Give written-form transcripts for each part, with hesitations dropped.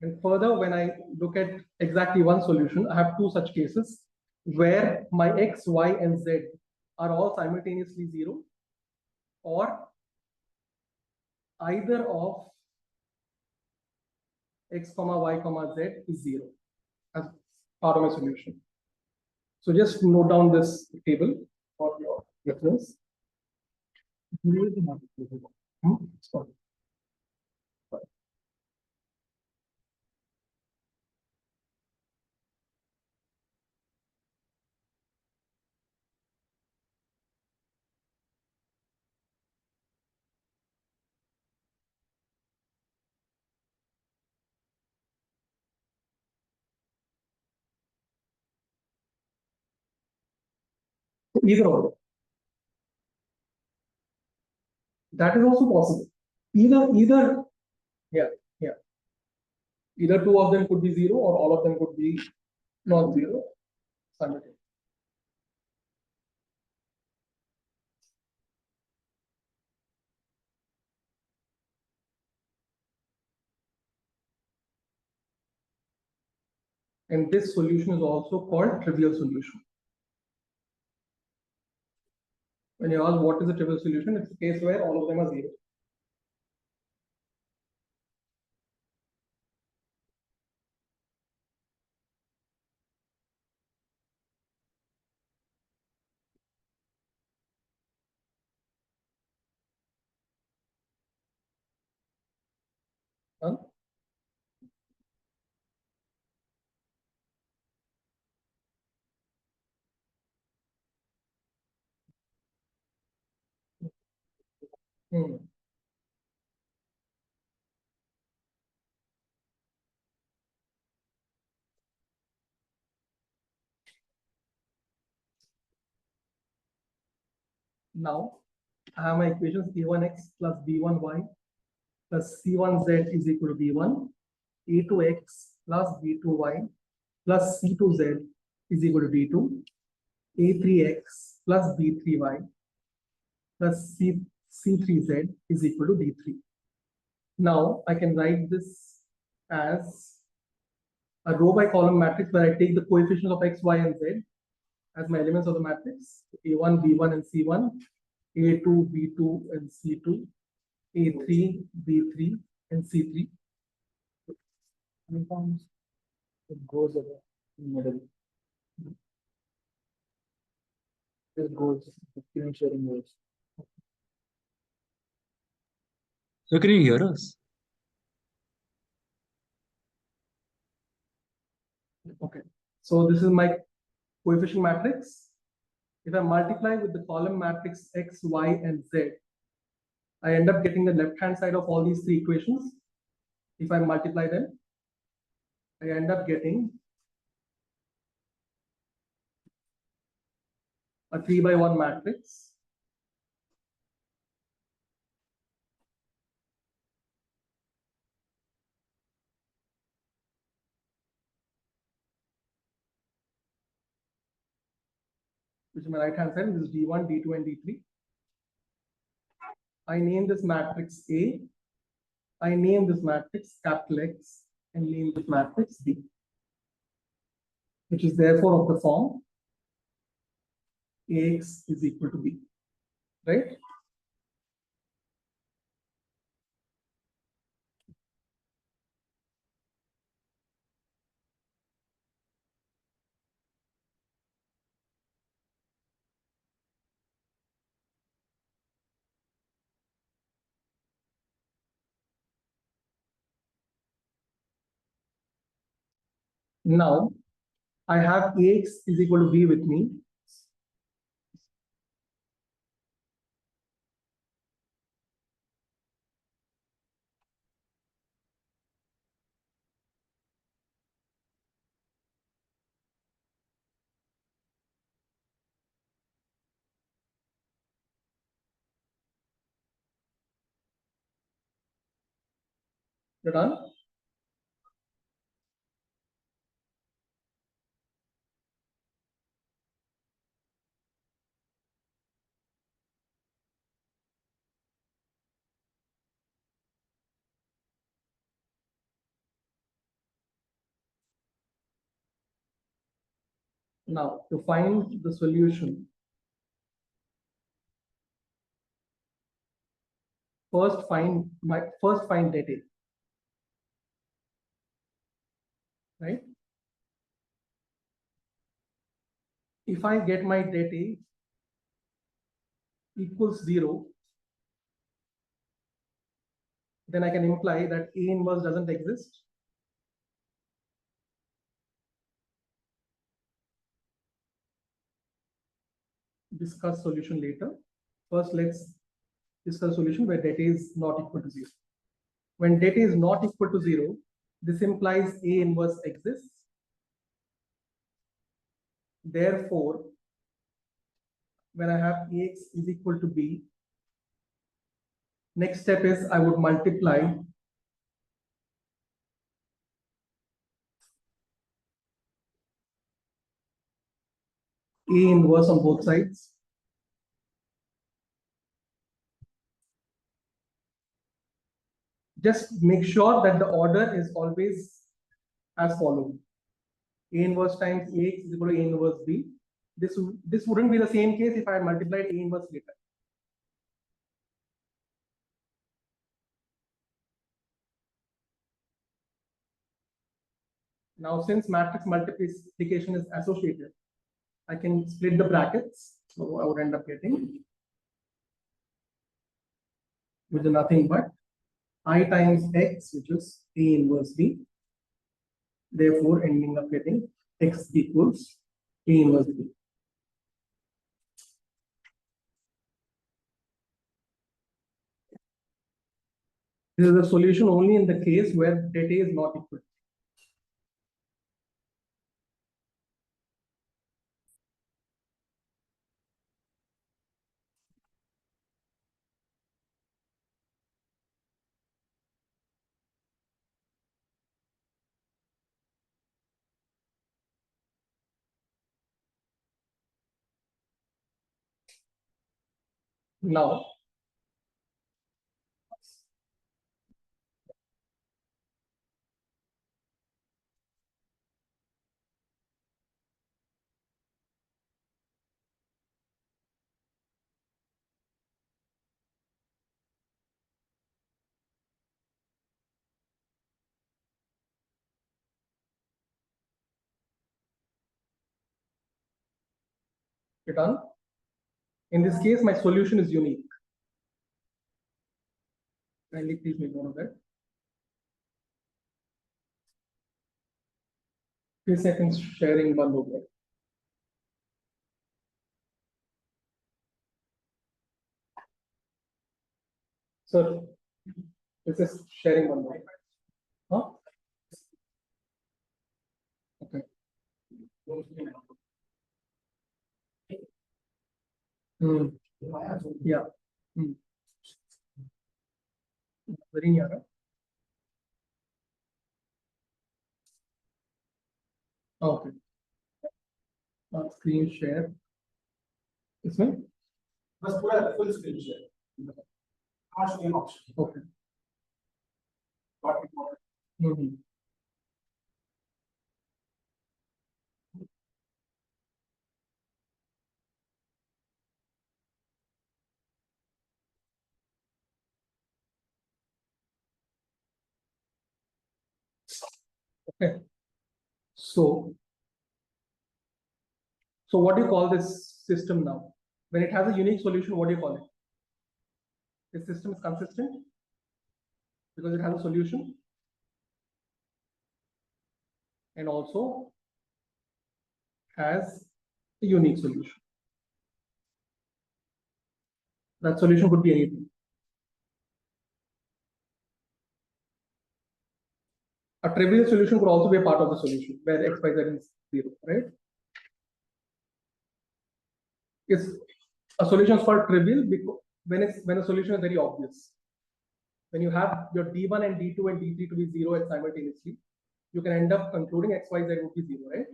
And further, when I look at exactly one solution, I have two such cases where my x, y, and z are all simultaneously 0, or either of x, y, z is 0 as part of my solution. So just note down this table for your reference. Sorry. Either of them. That is also possible. Either, yeah. Either two of them could be 0 or all of them could be not 0 simultaneously. And this solution is also called trivial solution. When you ask what is a trivial solution, it's a case where all of them are 0. Done? Now, I have my equations a1x plus b1y plus c1z is equal to b1, a2x plus b2y plus c2z is equal to b2, a3x plus b3y plus c3z is equal to d3. Now, I can write this as a row by column matrix where I take the coefficients of x, y, and z as my elements of the matrix, a1, b1, and c1, a2, b2, and c2, a3, b3, and c3. Sometimes it goes over in the middle. It goes between sharing waves. So can you hear us? Okay. So this is my coefficient matrix. If I multiply with the column matrix x, y, and z, I end up getting the left-hand side of all these three equations. If I multiply them, I end up getting a 3/1 matrix. Which is my right-hand side. This is D1, D2, and D3. I name this matrix A. I name this matrix capital X and name this matrix B, which is therefore of the form AX is equal to B, right? Now, I have AX is equal to B with me. You're done? Now to find the solution, first find det A, right? If I get my det A equals 0, then I can imply that A inverse doesn't exist. Discuss solution later. First, let's discuss solution where det A is not equal to 0. When det A is not equal to 0, this implies A inverse exists. Therefore, when I have Ax is equal to B, next step is I would multiply A inverse on both sides. Just make sure that the order is always as follows. A inverse times Ax is equal to A inverse B. This wouldn't be the same case if I had multiplied A inverse later. Now, since matrix multiplication is associated, I can split the brackets. So I would end up getting with nothing but I times X, which is A inverse B. Therefore, ending up getting X equals A inverse B. This is the solution only in the case where det A is not equal. Now, you're done. In this case, my solution is unique. Kindly please make note of that. 3 seconds sharing one over. Sir, this is sharing one more. Huh? Okay. Yeah. Very near. Okay. Screen share. इसमें बस पूरा full screen share आज के option okay not important okay. So what do you call this system now? When it has a unique solution, what do you call it? This system is consistent because it has a solution and also has a unique solution. That solution could be anything. A trivial solution could also be a part of the solution where x, y, z is 0, right? Yes, a solution is called trivial because when a solution is very obvious. When you have your d1 and d2 and d3 to be 0 and simultaneously, you can end up concluding x, y, z would be 0, right?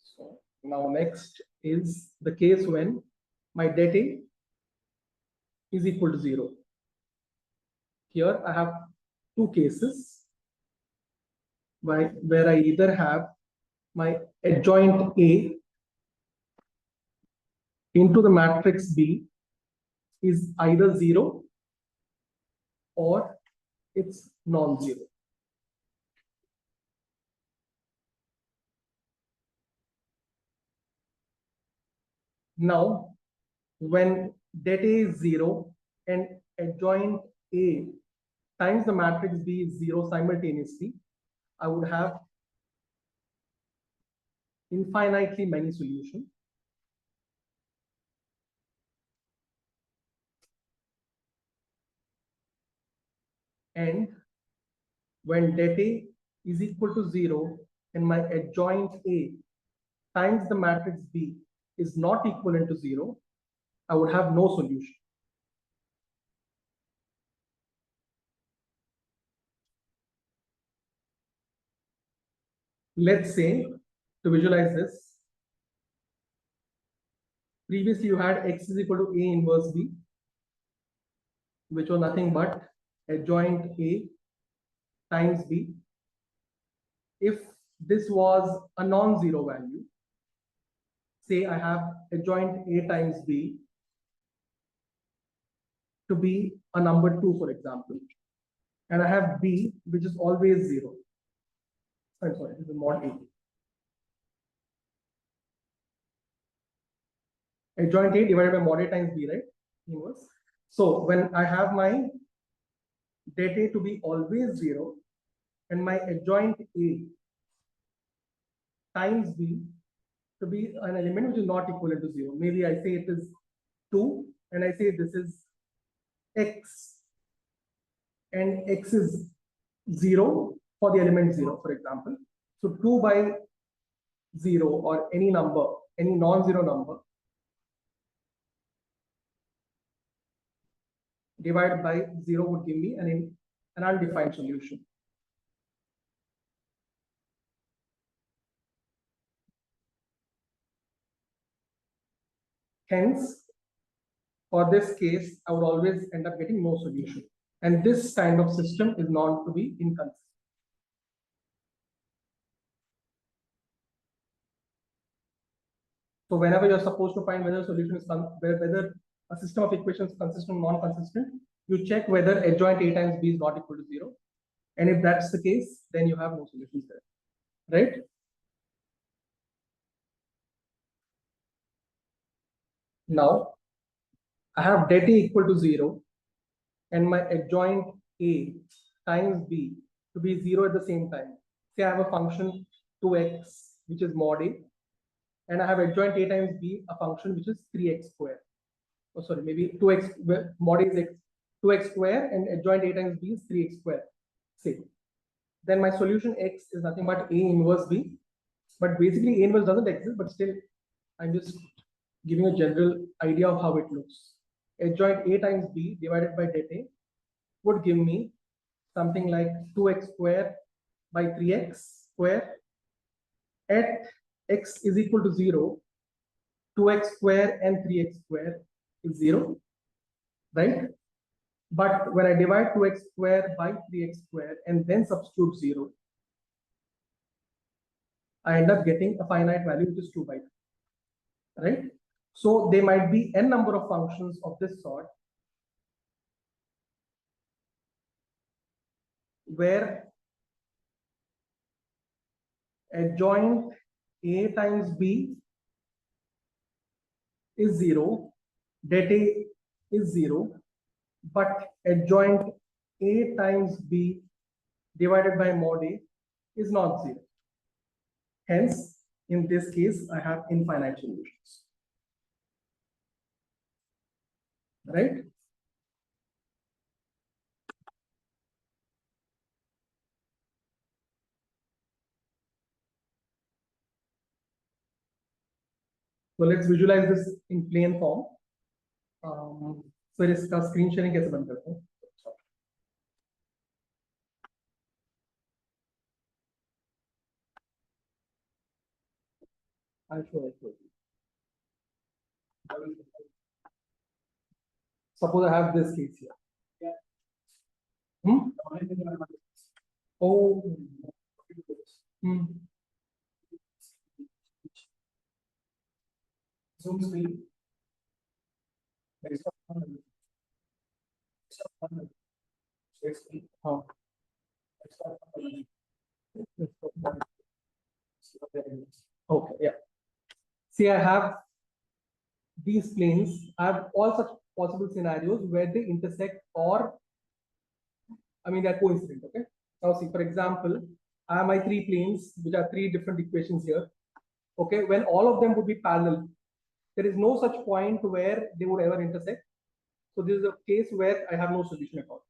So now next is the case when my det A is equal to 0. Here I have two cases where I either have my adjoint A into the matrix B is either 0 or it's non-zero. Now, when det A is 0 and adjoint A times the matrix B is 0 simultaneously, I would have infinitely many solutions. And when det A is equal to 0 and my adjoint A times the matrix B is not equivalent to 0, I would have no solution. Let's say, to visualize this, previously you had x is equal to A inverse B, which was nothing but adjoint A times B. If this was a non-zero value, say I have adjoint A times B to be a number 2, for example, and I have B, which is always 0. I'm sorry, this is mod A. Adjoint A divided by mod A times B, right? Inverse. So when I have my det A to be always 0 and my adjoint A times B to be an element which is not equivalent to 0. Maybe I say it is 2 and I say this is x and x is 0 for the element 0, for example. So 2 by 0 or any number, any non-zero number divided by 0 would give me an undefined solution. Hence, for this case, I would always end up getting no solution. And this kind of system is known to be inconsistent. So whenever you're supposed to find whether a solution is whether a system of equations is consistent or non-consistent, you check whether adjoint A times B is not equal to 0. And if that's the case, then you have no solutions there, right? Now, I have det A equal to 0 and my adjoint A times B to be 0 at the same time. Say I have a function 2x, which is mod A, and I have adjoint A times B, a function which is 3x squared. Oh, sorry, maybe 2x, mod A is x, 2x squared, and adjoint A times B is 3x squared. Say, then my solution x is nothing but A inverse B. But basically, A inverse doesn't exist, but still, I'm just giving a general idea of how it looks. Adjoint A times B divided by det A would give me something like 2x squared by 3x squared. At x is equal to 0, 2x squared and 3x squared is 0, right? But when I divide 2x squared by 3x squared and then substitute 0, I end up getting a finite value which is 2 by 2, right? So there might be n number of functions of this sort where adjoint A times B is 0, det A is 0, but adjoint A times B divided by mod A is not 0. Hence, in this case, I have infinite solutions, right? So let's visualize this in plain form. So इसका screen sharing कैसे बंद करते हैं? I'll show it. Suppose I have this case here. Oh. Zoom screen. Oh. Okay, yeah. See, I have these planes. I have all such possible scenarios where they intersect, or I mean they're coincident. Okay. Now see, for example, I have my three planes, which are three different equations here. Okay, when all of them would be parallel, there is no such point where they would ever intersect. So this is a case where I have no solution at all,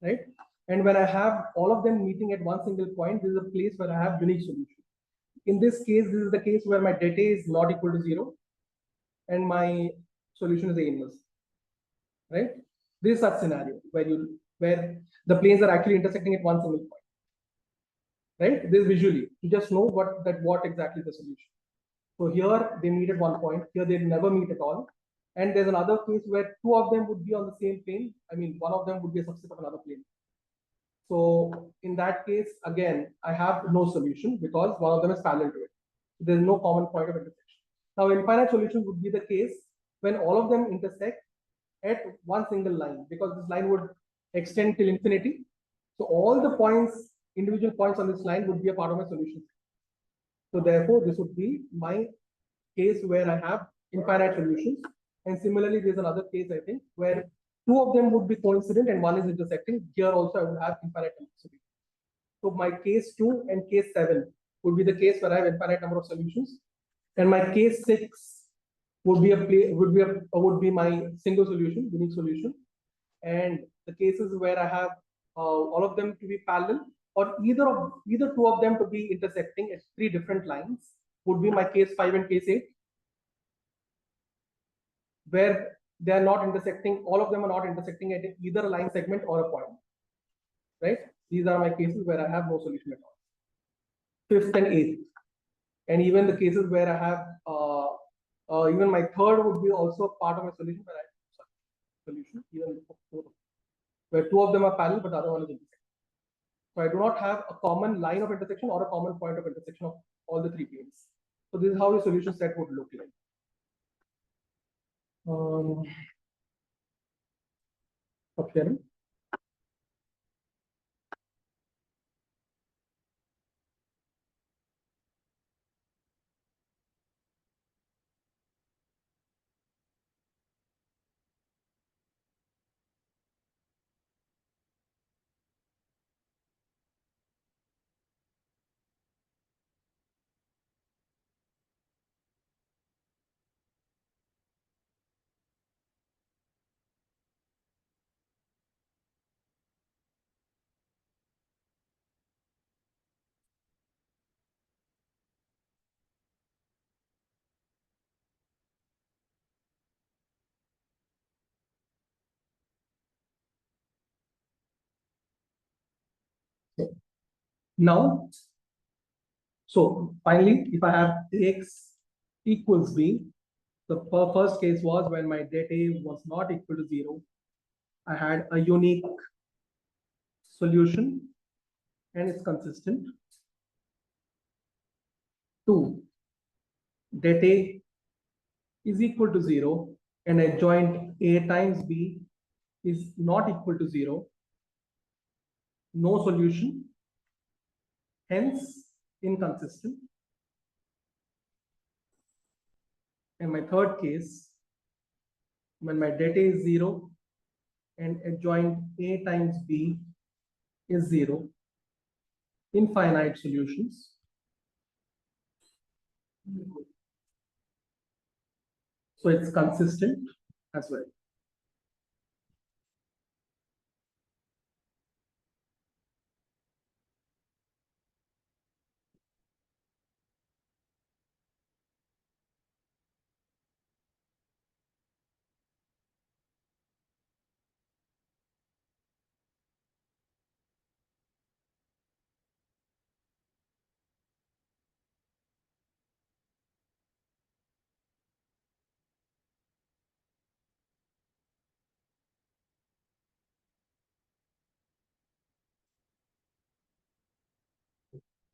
right? And when I have all of them meeting at one single point, this is a place where I have unique solution. In this case, this is the case where my delta is not equal to 0, and my solution is A inverse, right? This is such scenario where the planes are actually intersecting at one single point, right? This visually, you just know what exactly the solution. So here they meet at one point, here they never meet at all. And there's another case where two of them would be on the same plane. I mean, one of them would be a subset of another plane. So in that case, again, I have no solution because one of them is parallel to it. There's no common point of intersection. Now, infinite solution would be the case when all of them intersect at one single line, because this line would extend till infinity. So all the points, individual points on this line would be a part of my solution. So therefore, this would be my case where I have infinite solutions. And similarly, there's another case, I think, where two of them would be coincident and one is intersecting. Here also, I would have infinite number of solutions. So my case 2 and case 7 would be the case where I have infinite number of solutions. And my case 6 would be my single solution, unique solution. And the cases where I have all of them to be parallel, or either two of them to be intersecting at three different lines, would be my case 5 and case 8, where they are not intersecting, all of them are not intersecting at either a line segment or a point, right? These are my cases where I have no solution at all. 5th and 8th, and even the cases where I have even my third would be also part of my solution, where I have solution even fourth, where two of them are parallel but the other one is intersecting. So I do not have a common line of intersection or a common point of intersection of all the three planes. So this is how the solution set would look like. Okay. Now, so finally, if I have Ax equals B, the first case was when my det A was not equal to 0. I had a unique solution and it's consistent. 2, det A is equal to 0 and adjoint A times B is not equal to 0. No solution, hence inconsistent. And my third case, when my det A is 0 and adjoint A times B is 0, infinite solutions. So it's consistent as well.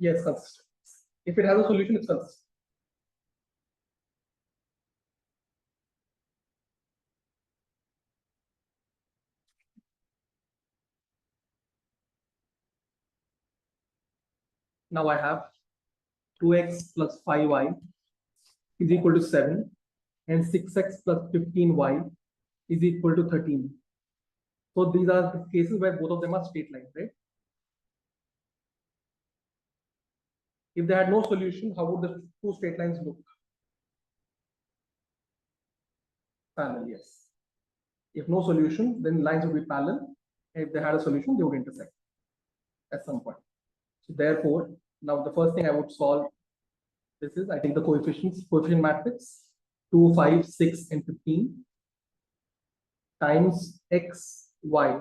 Yes, consistent. If it has a solution, it's consistent. Now I have 2x plus 5y is equal to 7 and 6x plus 15y is equal to 13. So these are the cases where both of them are straight lines, right? If they had no solution, how would the two straight lines look? Parallel, yes. If no solution, then lines would be parallel. If they had a solution, they would intersect at some point. So therefore, now the first thing I would solve this is I take the coefficient matrix 2, 5, 6, and 15 times x, y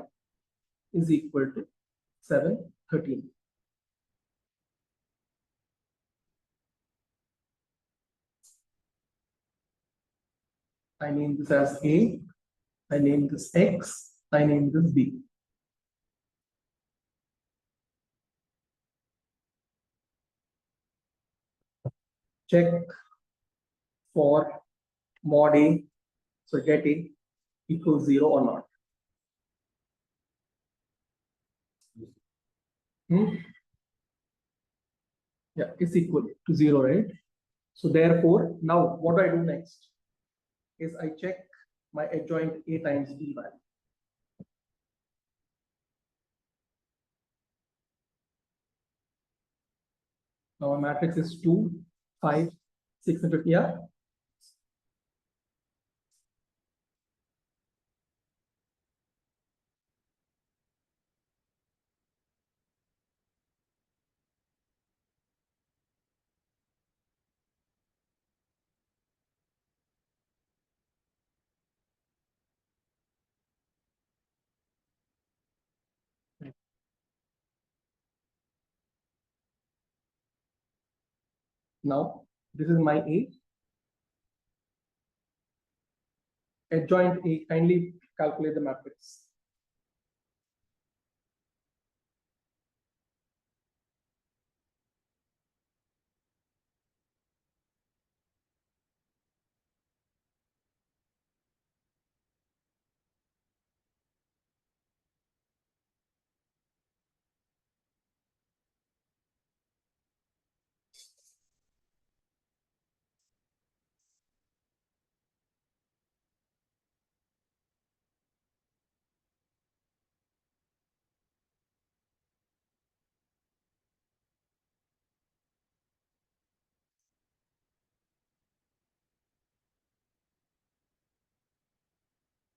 is equal to 7, 13. I name this as A, I name this X, I name this B. Check for mod A, so get A equals 0 or not. Yeah, it's equal to 0, right? So therefore, now what do I do next? Is I check my adjoint A times B value. Now our matrix is 2, 5, 6, and 50. Yeah. Now this is my A. Adjoint A, kindly calculate the matrix.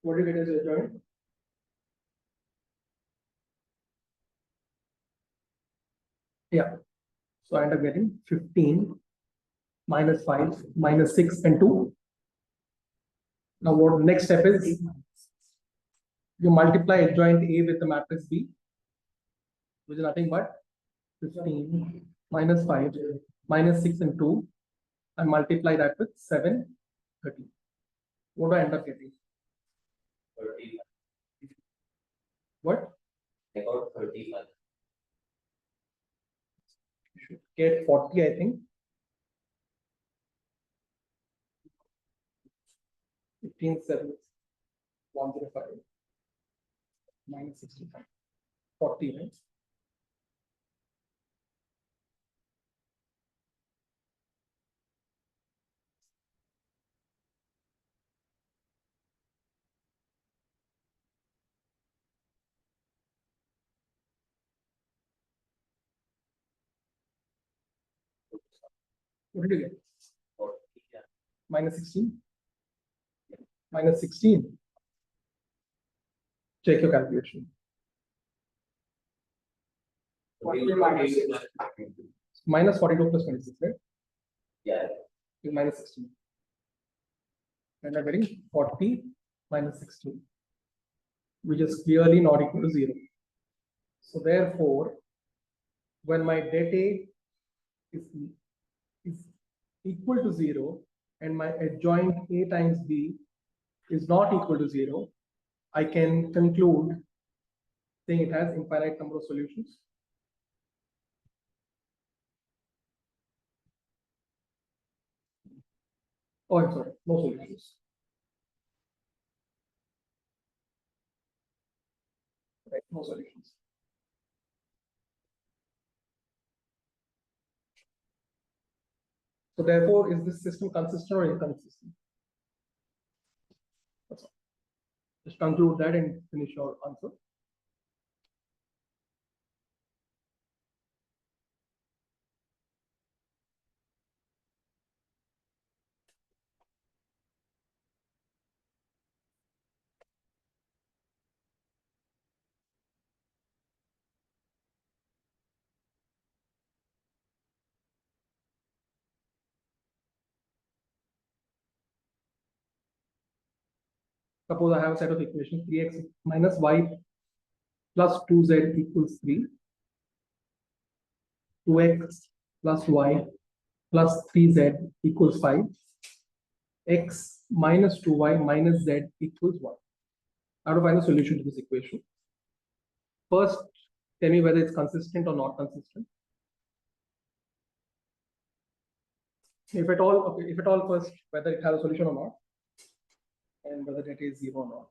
What do you get as adjoint? Yeah. So I end up getting 15 minus 5 minus 6 and 2. Now what next step is? You multiply adjoint A with the matrix B, which is nothing but 15 minus 5 minus 6 and 2. I multiply that with 7, 30. What do I end up getting? 30. What? About 35. You should get 40, I think. 15, 7, 105 minus 65. 40, right? What did you get? 40, yeah. Minus 16? Minus 16. Check your calculation. 40 minus Minus 42 plus 26, right? yeah. Is minus 16. And I'm getting 40 minus 16, which is clearly not equal to 0. So therefore, when my det A is equal to 0 and my adjoint A times B is not equal to 0, I can conclude saying it has infinite number of solutions. Oh, I'm sorry, no solutions. Right, no solutions. So therefore, is this system consistent or inconsistent? That's all. Just conclude that and finish your answer. Suppose I have a set of equations 3x minus y plus 2z equals 3, 2x plus y plus 3z equals 5, x minus 2y minus z equals 1. How to find the solution to this equation? First, tell me whether it's consistent or not consistent. If at all, okay, if at all, first, whether it has a solution or not, and whether that is 0 or not.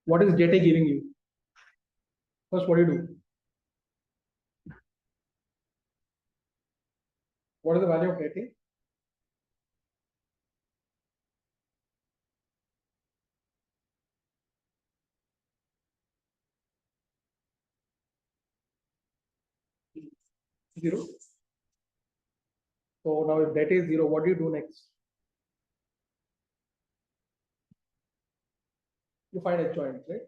What is data giving you? First, what do you do? What is the value of data? Zero. So now if data is 0, what do you do next? You find a joint, right?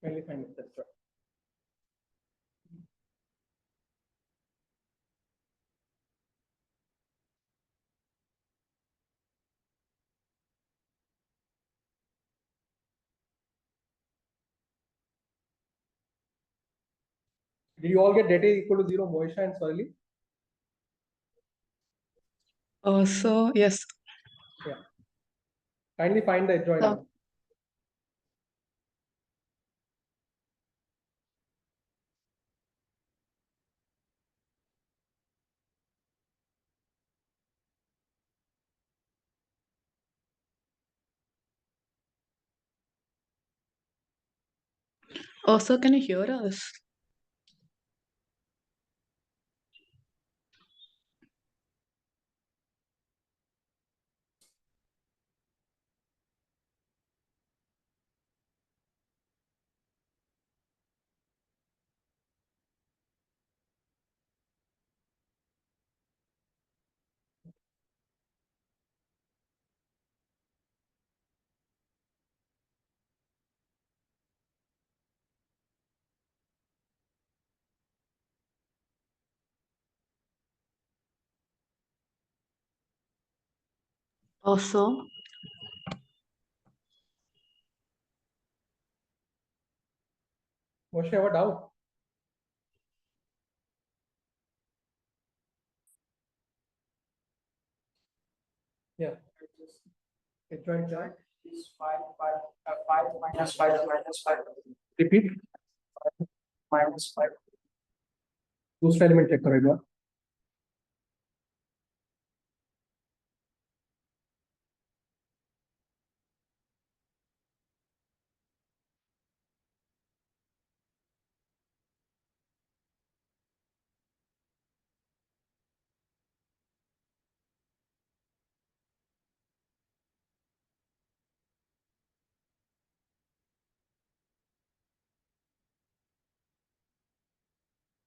Finally find it, that's right. Did you all get data equal to 0, Moisha and Swali? So yes. Yeah. Kindly find the adjoint. So- Also, can you hear us? Also, Moisha, have a doubt? Yeah. Adjoint chart. Is 5 minus 5. Repeat. Minus 5. दूसरा element check करो एक बार.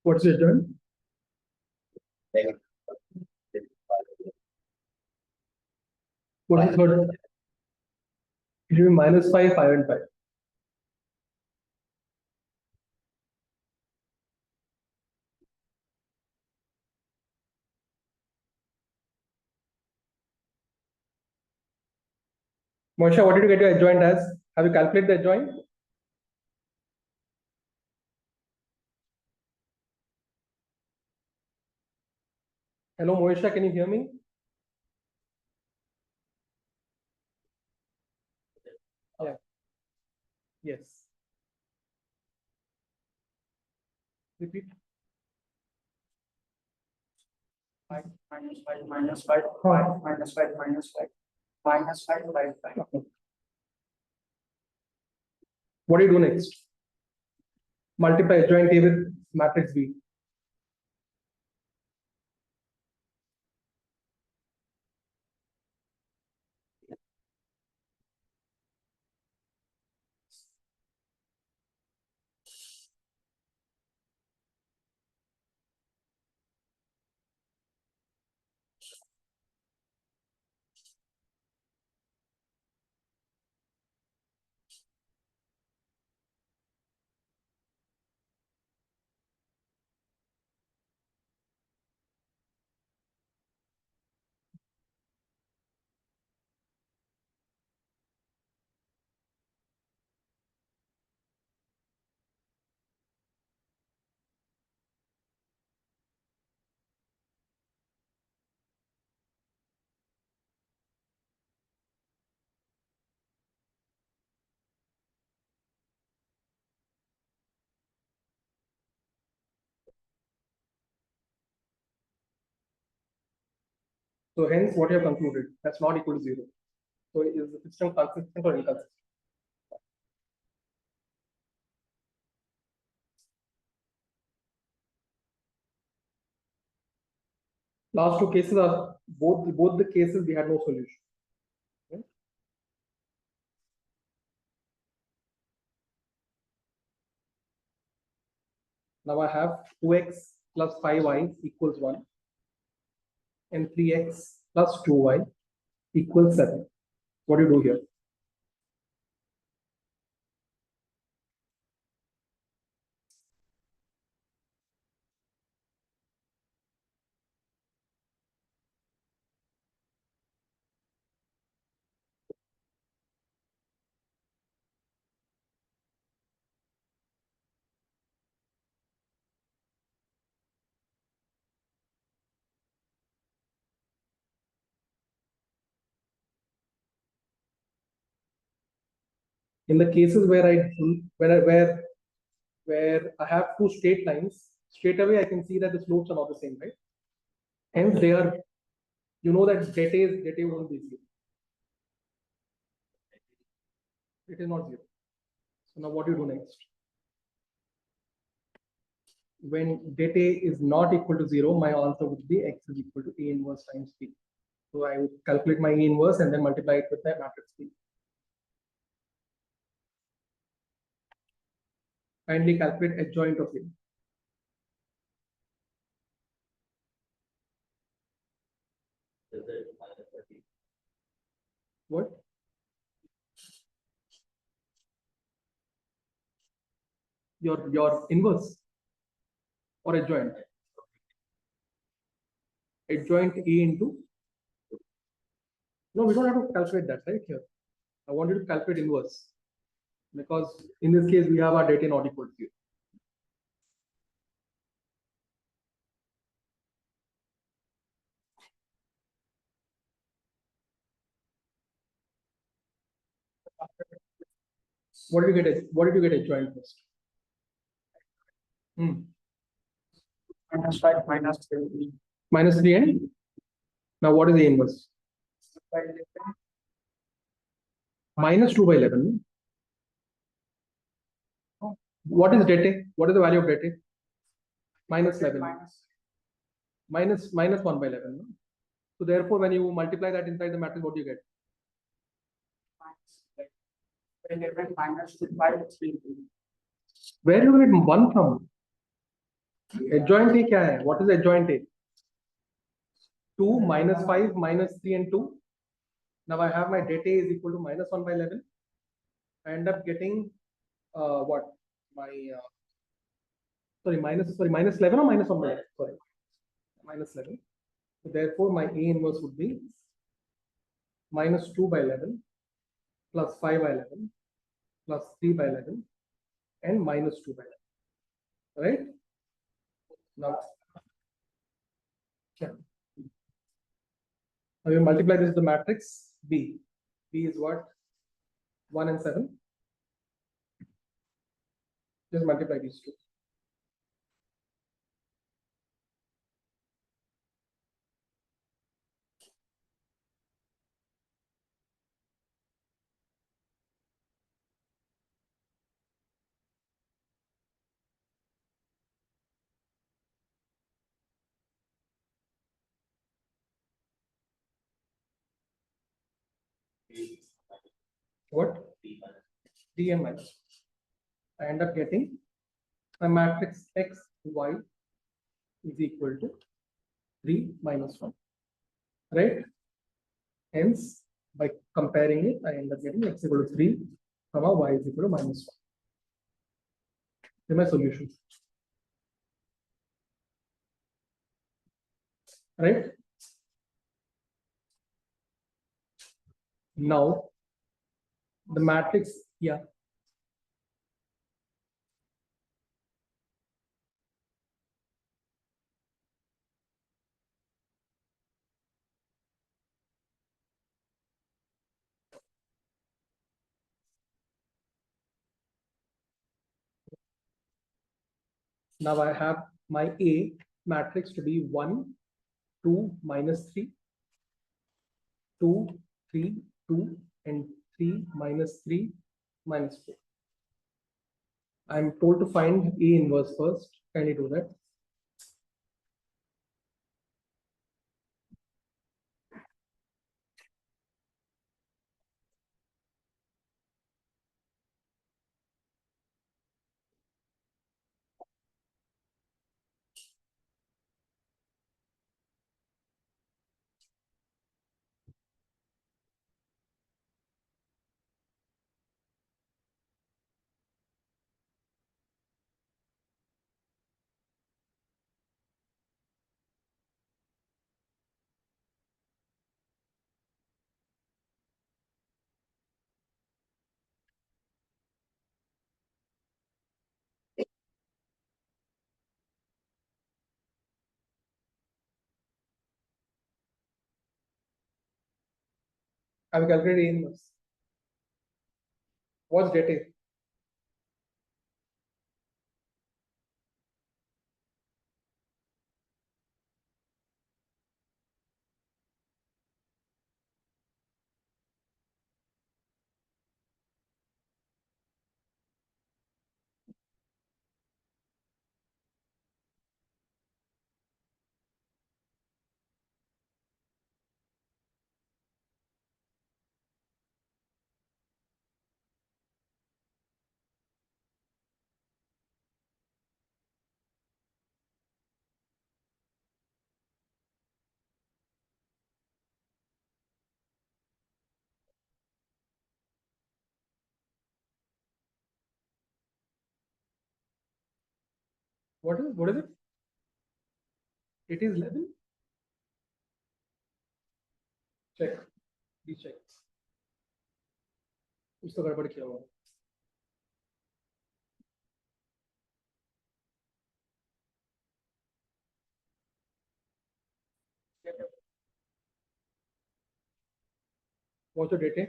What's the adjoint? What is third? It will be minus 5, 5 and 5. Moisha, what did you get your adjoint as? Have you calculated the adjoint? Hello, Moisha, can you hear me? Yeah. Yes. Repeat. 5 minus 5 minus 5 5 minus 5 minus 5 minus 5 5 5. Okay. What do you do next? Multiply adjoint A with matrix B. So hence what you have concluded, that's not equal to 0. So is the system consistent or inconsistent? Last two cases are both the cases we had no solution. Okay. Now I have 2x plus 5y equals 1 and 3x plus 2y equals 7. What do you do here? In the cases where where I have two straight lines, straight away I can see that the slopes are not the same, right? Hence they are, you know that det A won't be 0. It is not 0. So now what do you do next? When det A is not equal to 0, my answer would be x is equal to A inverse times B. So I would calculate my A inverse and then multiply it with the matrix B. Kindly calculate adjoint of A. What? Your inverse or adjoint? Adjoint A into. No, we don't have to calculate that right here. I want you to calculate inverse because in this case we have our det A not equal to 0. What did you get? What did you get adjoint first? Minus 5 minus 3. Minus 3 and now what is the inverse? Minus 2 by 11. What is det A? What is the value of det A? Minus 11. Minus 1 by 11. No? So therefore, when you multiply that inside the matrix, what do you get? 11 minus 2 5 3. Where do you get 1 from? Adjoint A क्या है? What is adjoint A? 2 minus 5 minus 3 and 2. Now I have my det A is equal to minus 1 by 11. I end up getting what? My minus 11 or minus 1 by 11? Sorry, minus 11. So therefore, my A inverse would be minus 2 by 11 plus 5 by 11 plus 3 by 11 and minus 2 by 11. Right? Now, yeah. Now you multiply this with the matrix B. B is what? 1 and 7. Just multiply these two. What? D and minus. I end up getting a matrix X Y is equal to 3 minus 1. Right? Hence, by comparing it, I end up getting X equal to 3, comma Y is equal to minus 1. This is my solution. Right? Now, the matrix, yeah. Now I have my A matrix to be 1, 2, minus 3, 2, 3, 2, and 3, minus 3, minus 4. I'm told to find A inverse first. Can you do that? I will calculate A inverse. What's data? What is it? It is 11. Check. Please check. कुछ तो गड़बड़ किया होगा. What's the data?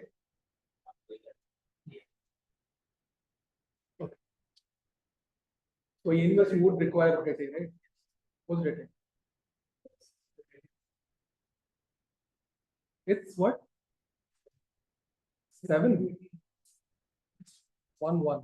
Okay. So A inverse you would require data, right? What's data? It's what? 7. 1, 1.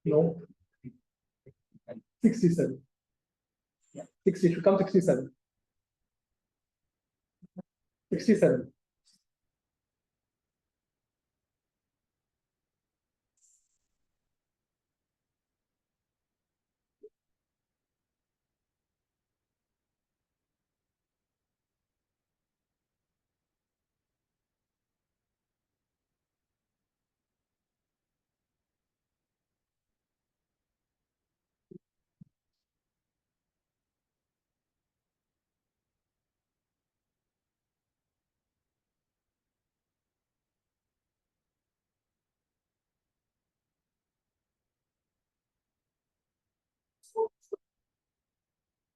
No. 67. Yeah. 60 should come 67. 67.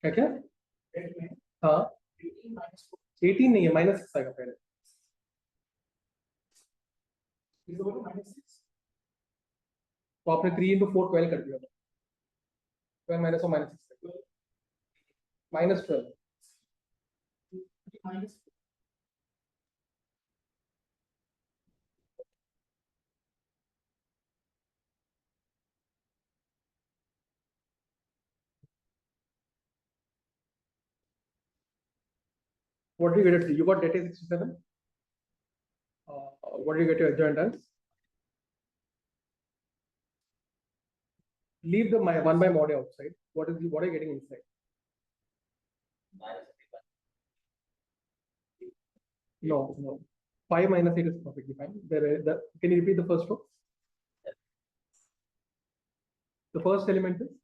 क्या क्या? हाँ 18 नहीं है, -6 आएगा पहले। तो आपने 3 into 4 12 कर दिया, 12 minus और -6 -12। What did you get at 3? You got data 67. What did you get your adjoint as? Leave the 1 by mod outside. What are you getting inside? No. 5 minus 8 is perfectly fine. Can you repeat the first row? The first element is?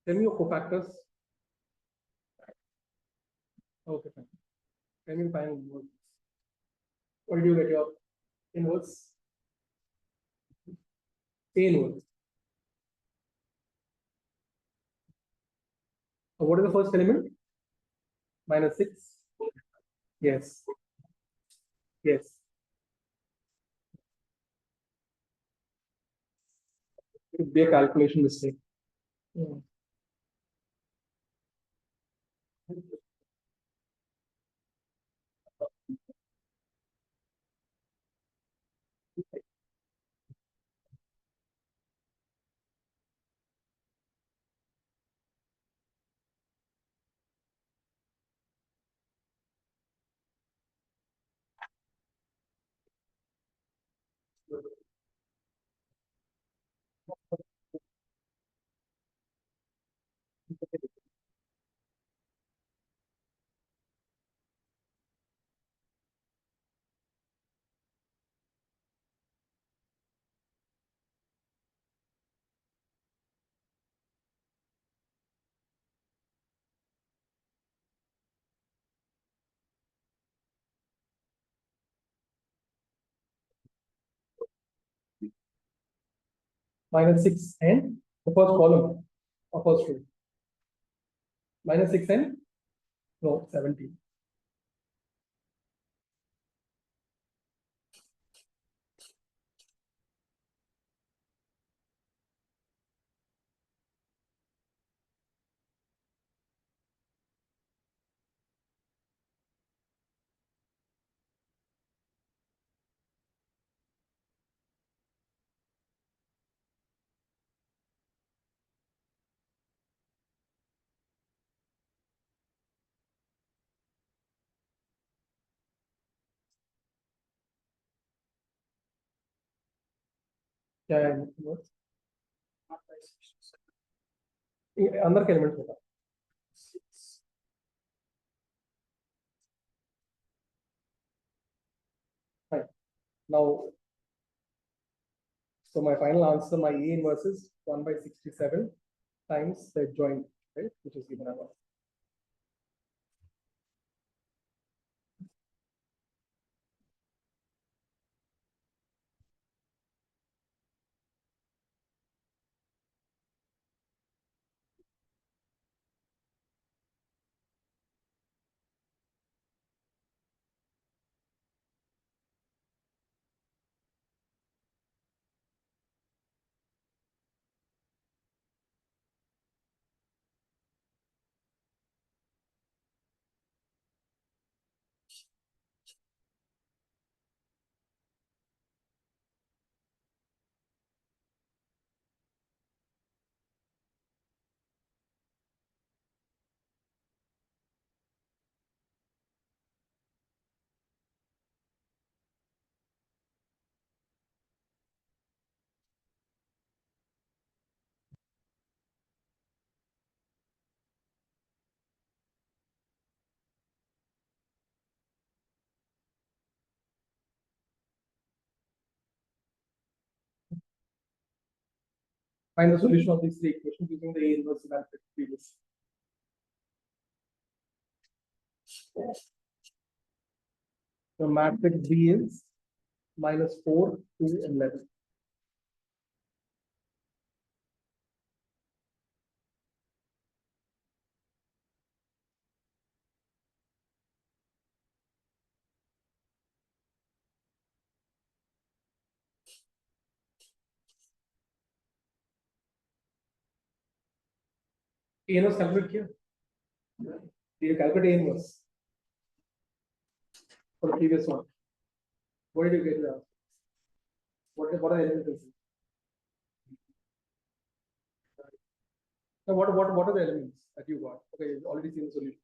Tell me your cofactors. Okay, fine. Tell me find inverse. What did you get your inverse? A inverse. So what is the first element? -6. Yes. Yes. It would be a calculation mistake. -6 and the first column of first row. -6 and no 17. क्या है inverse? ये अंदर का element होगा। Fine. Now, so my final answer, my A inverse is 1 by 67 times the adjoint, right, which is given above. Find the solution of these 3 equations using the A inverse matrix previous. The matrix B is minus 4, 2, and 11. A inverse calculate here. Did you calculate A inverse for the previous one? What did you get there? What are the elements? Now, what are the elements that you got? Okay, you've already seen the solution.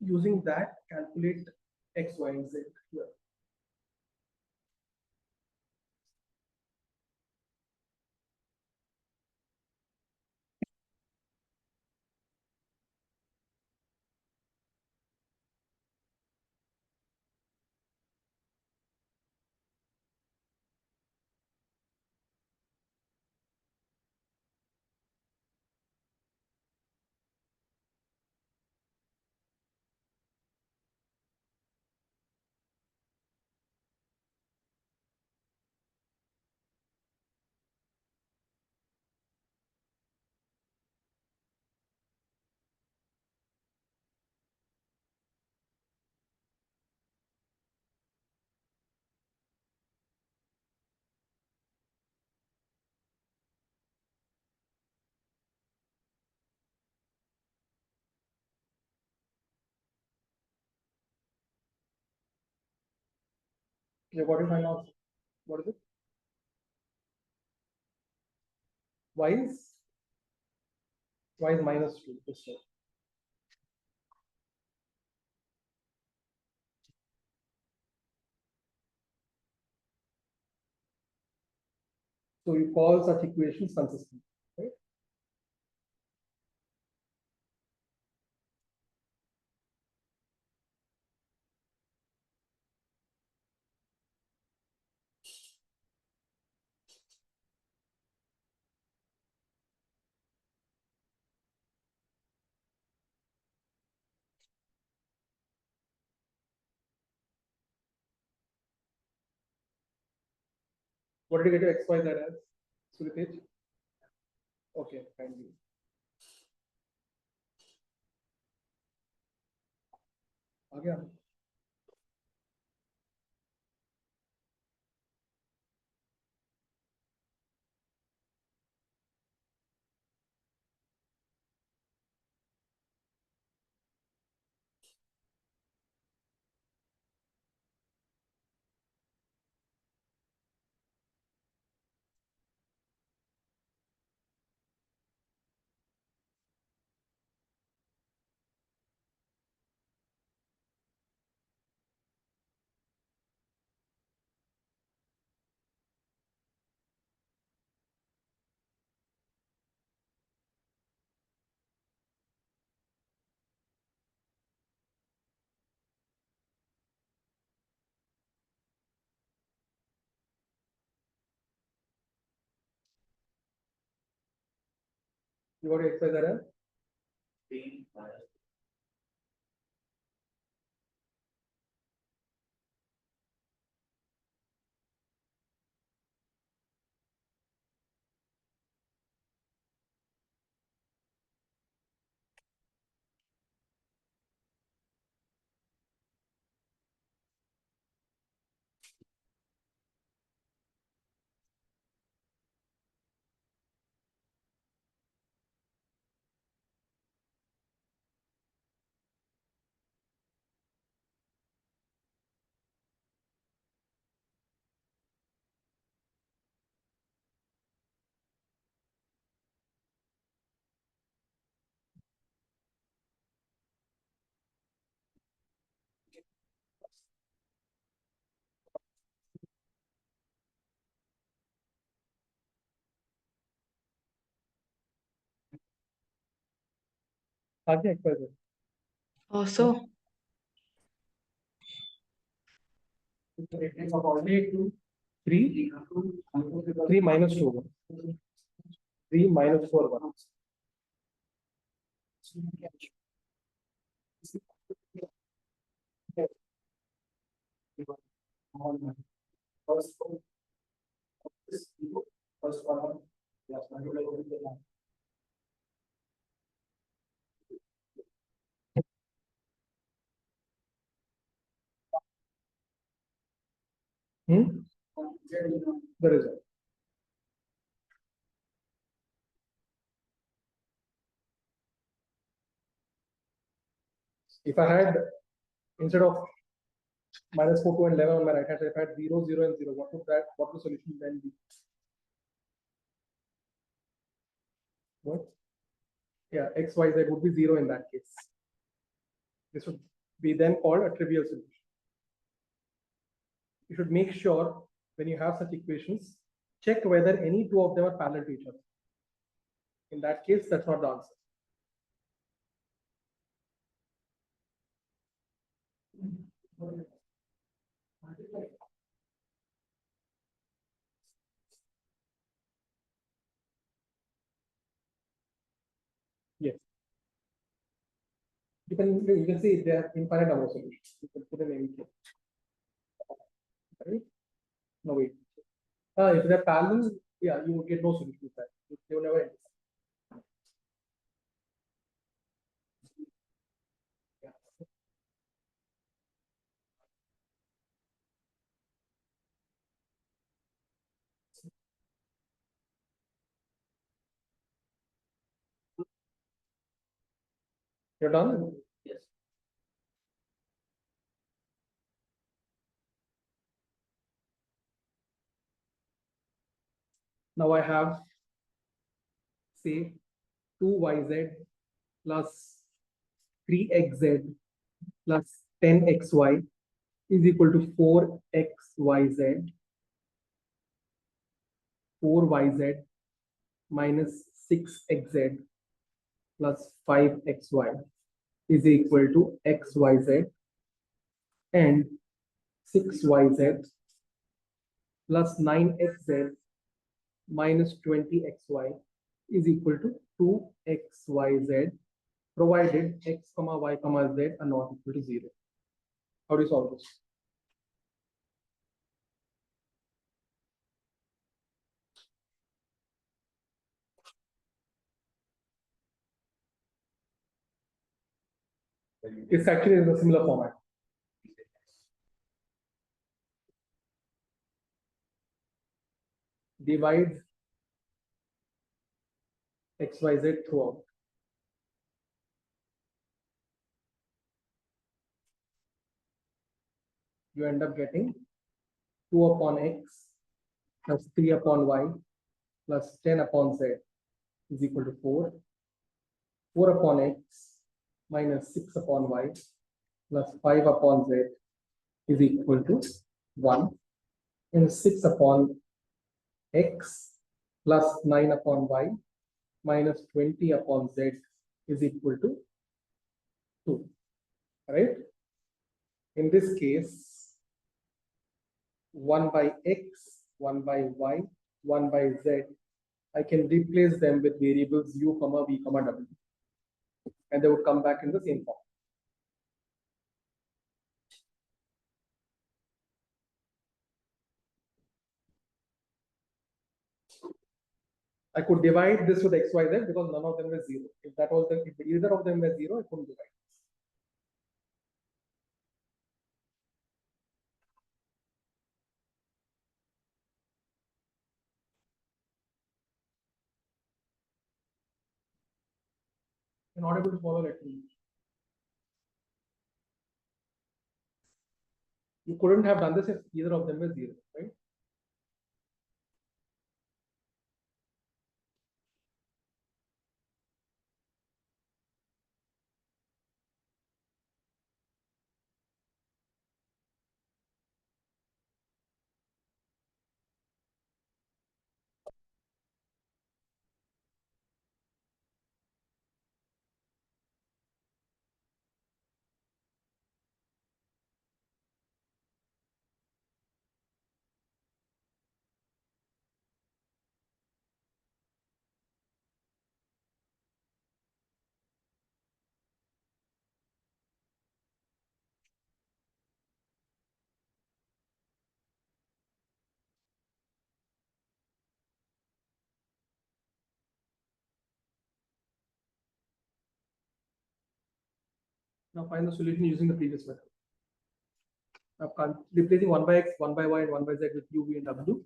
Using that, calculate x, y, and z here. Okay, what do you find out? What is it? Y is minus 2. This one. So you call such equations consistent, right? What did you get your x, y, z as? Suritej? Okay, kindly. आ गया? You got your x, y, z as? 3 minus आ गया x, y, z. So, It is already 3 minus 2. 3 minus 4 1. First one, first one, yes, The result. If I had, instead of minus 4, 2, and 11 on my right hand side, if I had 0, 0, and 0, what would the solution then be? What? Yeah, x, y, z would be 0 in that case. This would be then called a trivial solution. You should make sure when you have such equations, check whether any two of them are parallel to each other. In that case, that's not the answer. Yes. You can see there are infinite number of solutions. You can put in any case. Right? No, wait. If they're parallel, yeah, you would get no solution to that. They will never end. Yeah. You're done? yes. Now I have, say, 2yz plus 3xz plus 10xy is equal to 4xyz, 4yz minus 6xz plus 5xy is equal to xyz, and 6yz plus 9xz minus 20xy is equal to 2xyz, provided x comma y comma z are not equal to 0. How do you solve this? It's actually in a similar format. Divide xyz throughout. You end up getting 2 upon x plus 3 upon y plus 10 upon z is equal to 4. 4 upon x minus 6 upon y plus 5 upon z is equal to 1. And 6 upon x plus 9 upon y minus 20 upon z is equal to 2. Right? In this case, 1 by x, 1 by y, 1 by z, I can replace them with variables u, comma v, comma w, and they would come back in the same form. I could divide this with x, y, z because none of them were 0. If that was if either of them were 0, I couldn't divide. You're not able to follow that. You couldn't have done this if either of them were 0, right? Now find the solution using the previous method. Now replacing 1 by x, 1 by y, and 1 by z with u, v, and w.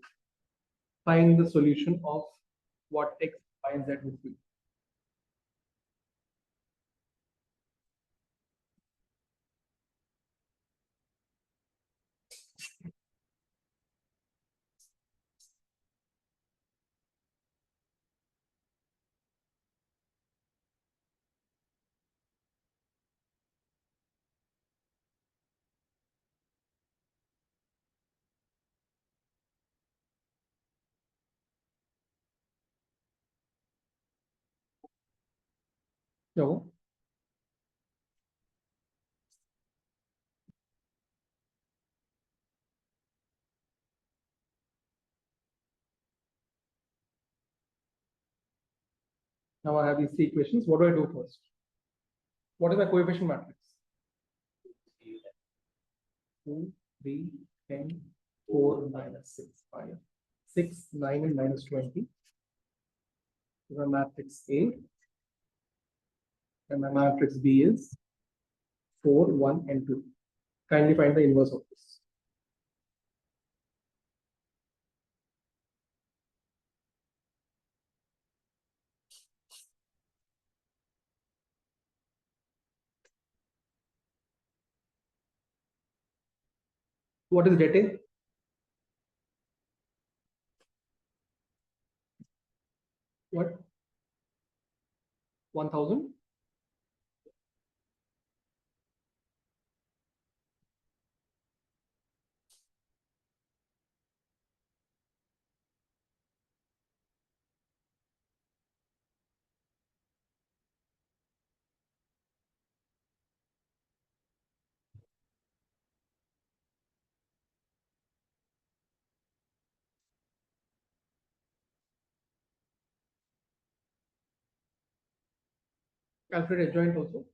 Find the solution of what x, y, and z would be. So now I have these three equations. What do I do first? What is my coefficient matrix? 2, 3, 10, 4, minus 6, 5, 6, 9, and minus 20. So my matrix A. And my matrix B is 4, 1, and 2. Kindly find the inverse of this. What is dating? What? 1000? Calculate adjoint also.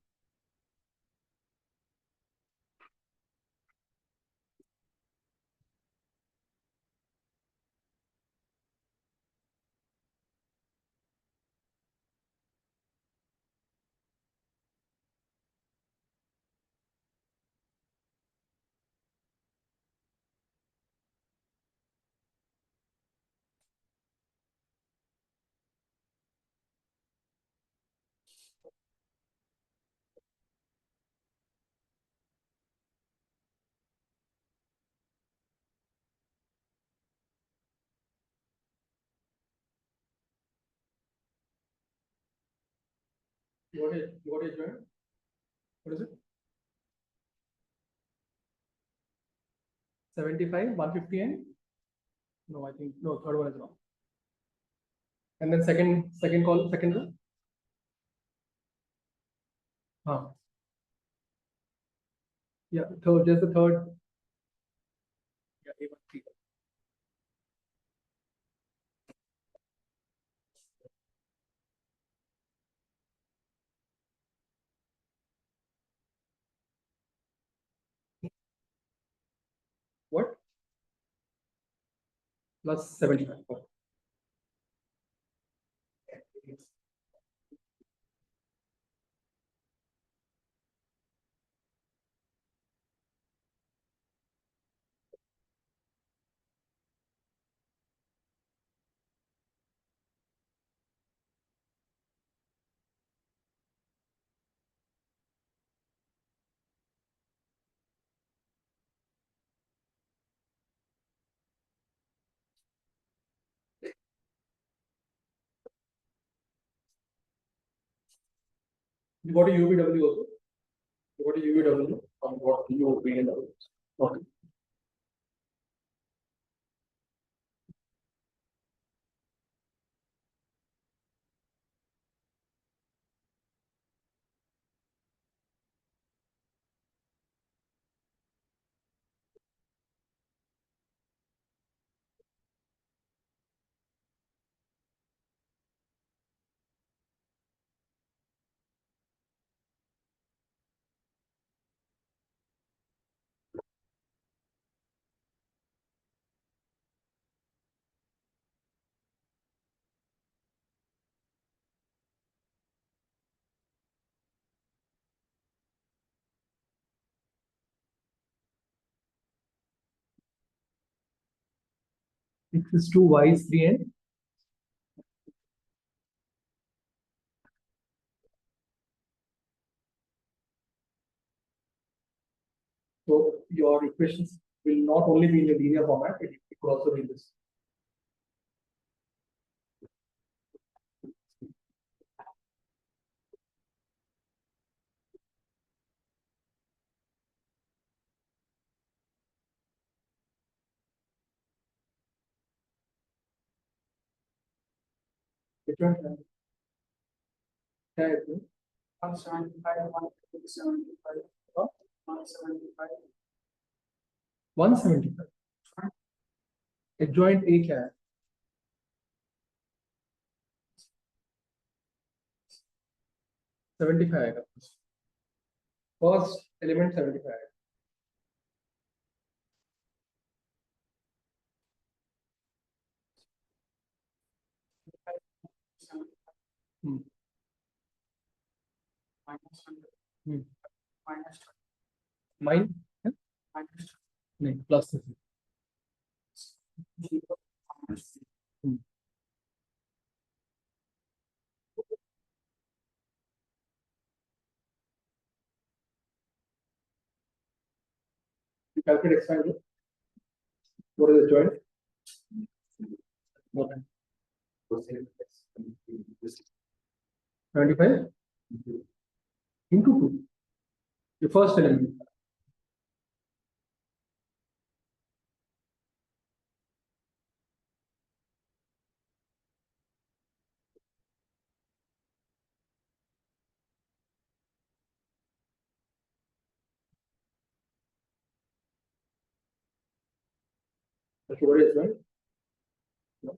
What is adjoint? What is it? 75, 150, and no, I think no, third one is wrong. And then second column, second row. Yeah, third, just the third. Yeah, A1, 3. What? Plus 75. You got a UVW also? You got a UVW? What UVW? Okay. X is 2, y is 3, and so your equations will not only be in the linear format, it could also be in this. Different. Yeah, 175, 175, Huh? 175. 175. Adjoint A क्या है? 75 आएगा. First element 75 आएगा. Hmm. Minus 100. Hmm. Minus 20. Mine? Minus नहीं, plus 0. Minus you calculate x value. What is the joint? What? 75 into 2. The first element. Okay, what is joint? No.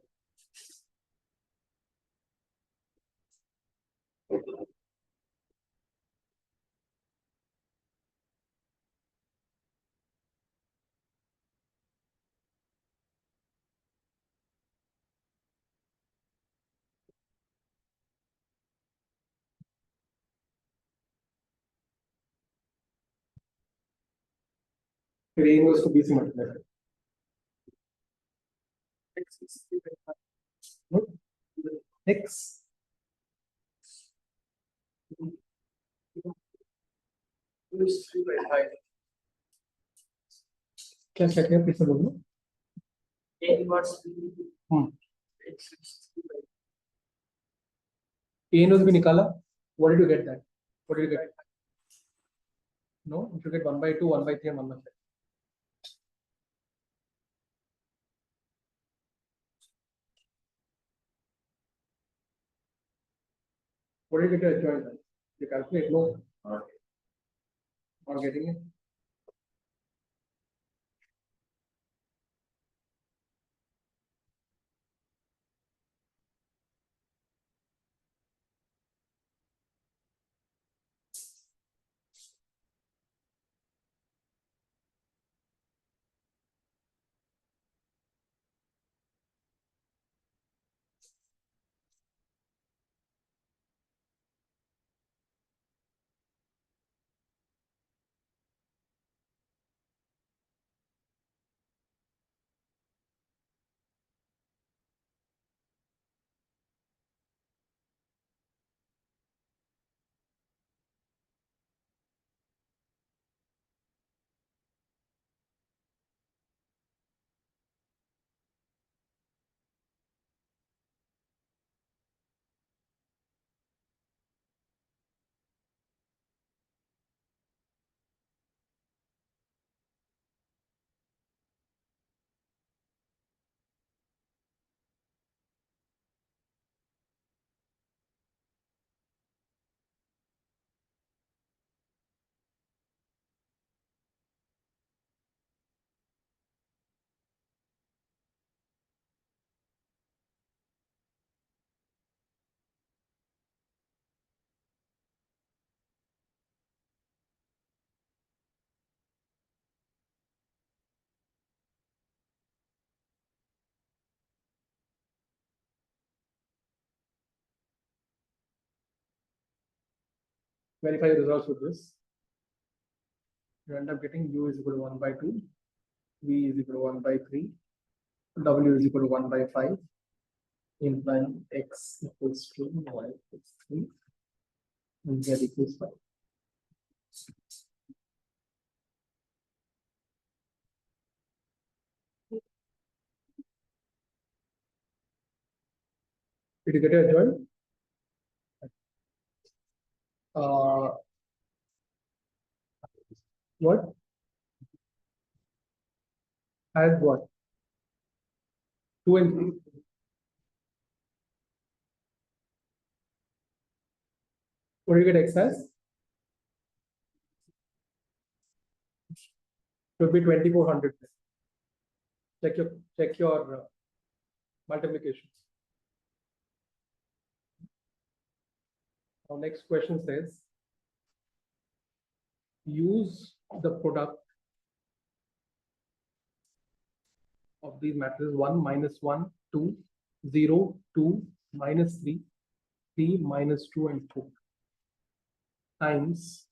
फिर A inverse को B से multiply करें. X is 3 by 5. No? X. Two is 3 by 5. क्या क्या क्या फिर से बोलना. A inverse B. Hmm. X is 3 by A inverse भी निकाला. What did you get that? What did you get? No, you should get 1 by 2, 1 by 3, and 1 by 5. What did you get to adjoint? You calculate, no? Not getting it. Verify the results with this. You end up getting u is equal to 1 by 2, v is equal to 1 by 3, W is equal to 1 by 5, implying X equals 2, Y equals 3, and Z equals 5. Did you get your join? What? As what? 2 and 3. What do you get X as? Should be 2400. Check your multiplications. Our next question says, use the product of these matrices 1, -1, 2, 0, 2, -3, 3, -2, and 4 times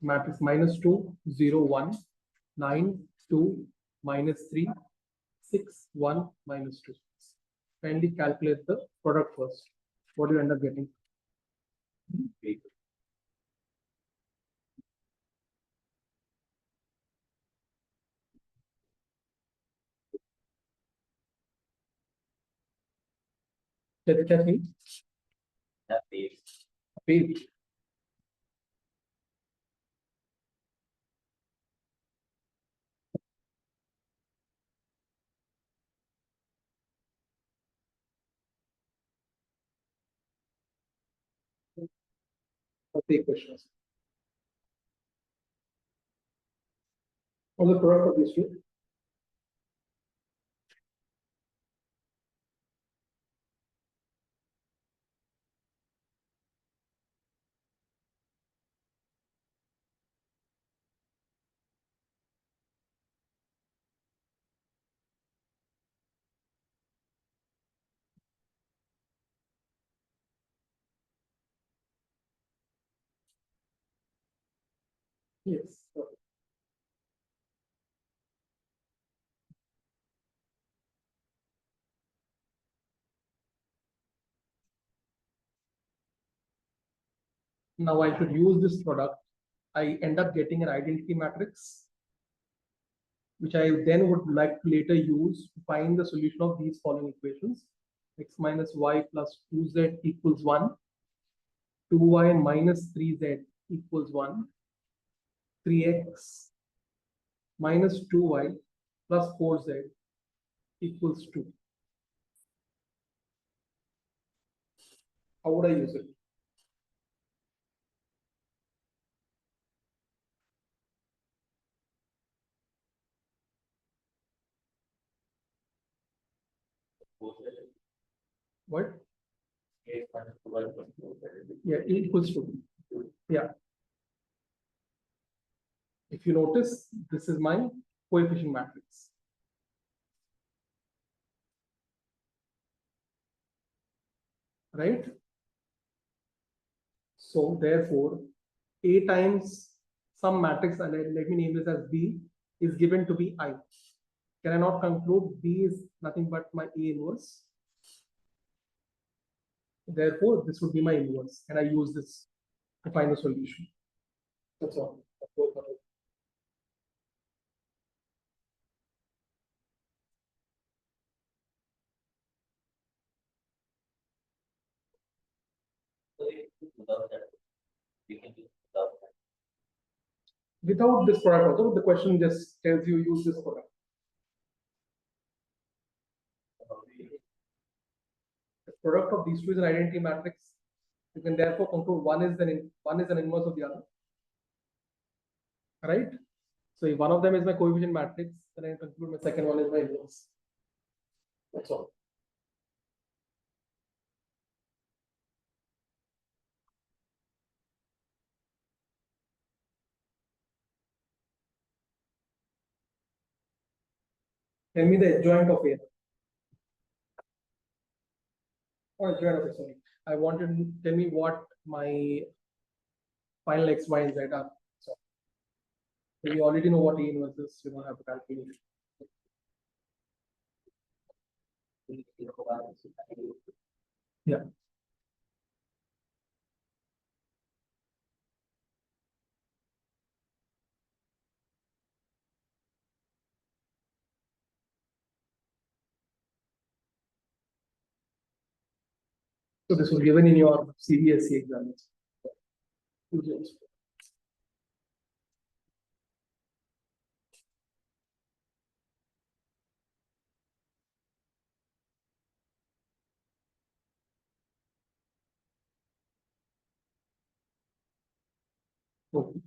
matrix -2, 0, 1, 9, 2, -3, 6, 1, -2. Kindly calculate the product first. What do you end up getting? Check me. That big. Page. What's the equations? On the product of these two. Yes. Now I should use this product. I end up getting an identity matrix, which I then would like to later use to find the solution of these following equations. X minus y plus 2z equals 1. 2y minus 3z equals 1. 3x minus 2y plus 4z equals 2. How would I use it? What? Yeah, equals to. Yeah. If you notice, this is my coefficient matrix. Right? So therefore, A times some matrix, and let me name this as B, is given to be I. Can I not conclude B is nothing but my A inverse? Therefore, this would be my inverse, and I use this to find the solution. That's all. Without that, we can do without that. Without this product, also, the question just tells you use this product. The product of these two is an identity matrix. You can therefore conclude one is an inverse of the other. Right? So if one of them is my coefficient matrix, then I conclude my second one is my inverse. That's all. Tell me the adjoint of A. Or adjoint of A, sorry. I wanted to tell me what my final X, Y, and Z are. So we already know what A inverse is, we don't have to calculate. Yeah. So this was given in your CBSE exams. Okay.